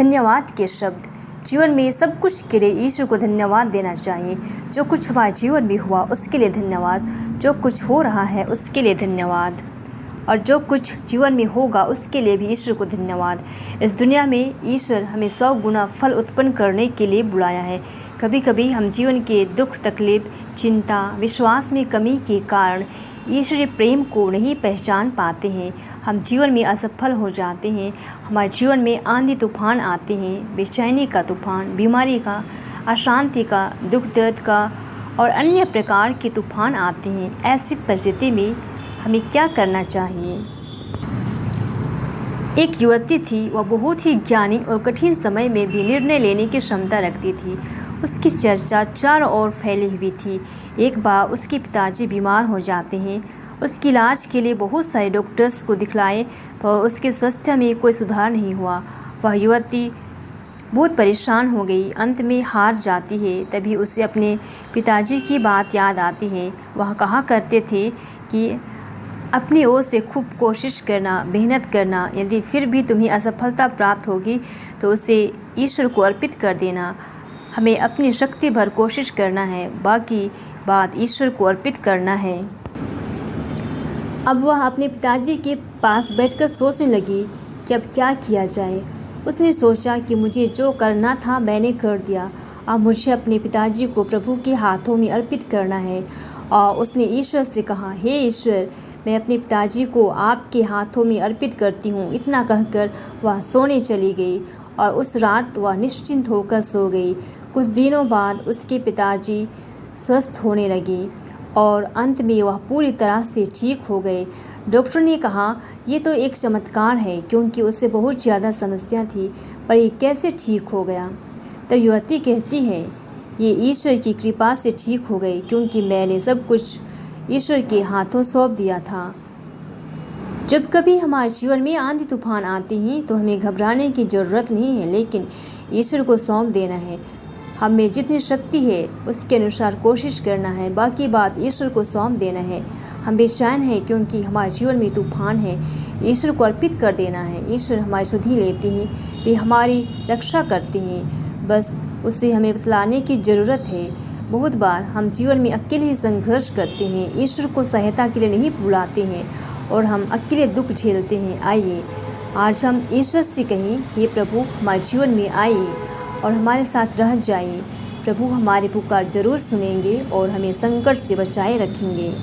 धन्यवाद के शब्द। जीवन में सब कुछ के लिए ईश्वर को धन्यवाद देना चाहिए। जो कुछ हमारे जीवन में हुआ उसके लिए धन्यवाद, जो कुछ हो रहा है उसके लिए धन्यवाद, और जो कुछ जीवन में होगा उसके लिए भी ईश्वर को धन्यवाद। इस दुनिया में ईश्वर हमें 100 गुना फल उत्पन्न करने के लिए बुलाया है। कभी कभी हम जीवन के दुख, तकलीफ, चिंता, विश्वास में कमी के कारण ईश्वरीय प्रेम को नहीं पहचान पाते हैं। हम जीवन में असफल हो जाते हैं। हमारे जीवन में आंधी तूफान आते हैं, बेचैनी का तूफान, बीमारी का, अशांति का, दुख दर्द का और अन्य प्रकार के तूफान आते हैं। ऐसी परिस्थिति में हमें क्या करना चाहिए? एक युवती थी, वह बहुत ही ज्ञानी और कठिन समय में भी निर्णय लेने की क्षमता रखती थी। उसकी चर्चा चारों ओर फैली हुई थी। एक बार उसके पिताजी बीमार हो जाते हैं। उसके इलाज के लिए बहुत सारे डॉक्टर्स को दिखलाए पर उसके स्वास्थ्य में कोई सुधार नहीं हुआ। वह युवती बहुत परेशान हो गई, अंत में हार जाती है। तभी उसे अपने पिताजी की बात याद आती है। वह कहा करते थे कि अपनी ओर से खूब कोशिश करना, मेहनत करना, यदि फिर भी तुम्हें असफलता प्राप्त होगी तो उसे ईश्वर को अर्पित कर देना। हमें अपनी शक्ति भर कोशिश करना है, बाकी बात ईश्वर को अर्पित करना है। अब वह अपने पिताजी के पास बैठकर सोचने लगी कि अब क्या किया जाए। उसने सोचा कि मुझे जो करना था मैंने कर दिया, अब मुझे अपने पिताजी को प्रभु के हाथों में अर्पित करना है। और उसने ईश्वर से कहा, हे ईश्वर, मैं अपने पिताजी को आपके हाथों में अर्पित करती हूँ। इतना कहकर वह सोने चली गई और उस रात वह निश्चिंत होकर सो गई। कुछ दिनों बाद उसके पिताजी स्वस्थ होने लगे और अंत में वह पूरी तरह से ठीक हो गए। डॉक्टर ने कहा, ये तो एक चमत्कार है, क्योंकि उससे बहुत ज़्यादा समस्या थी, पर ये कैसे ठीक हो गया? तो युवती कहती है, ये ईश्वर की कृपा से ठीक हो गई, क्योंकि मैंने सब कुछ ईश्वर के हाथों सौंप दिया था। जब कभी हमारे जीवन में आंधी तूफान आते हैं तो हमें घबराने की ज़रूरत नहीं है, लेकिन ईश्वर को सौंप देना है। हमें जितनी शक्ति है उसके अनुसार कोशिश करना है, बाकी बात ईश्वर को सौंप देना है। हम बेचैन हैं क्योंकि हमारे जीवन में तूफान है, ईश्वर को अर्पित कर देना है। ईश्वर हमारी सुधि लेते हैं, वे हमारी रक्षा करते हैं, बस उसे हमें बतलाने की ज़रूरत है। बहुत बार हम जीवन में अकेले ही संघर्ष करते हैं, ईश्वर को सहायता के लिए नहीं बुलाते हैं और हम अकेले दुख झेलते हैं। आइए आज हम ईश्वर से कहें, हे प्रभु, हमारे जीवन में आइए और हमारे साथ रह जाइए। प्रभु हमारे पुकार जरूर सुनेंगे और हमें संकट से बचाए रखेंगे।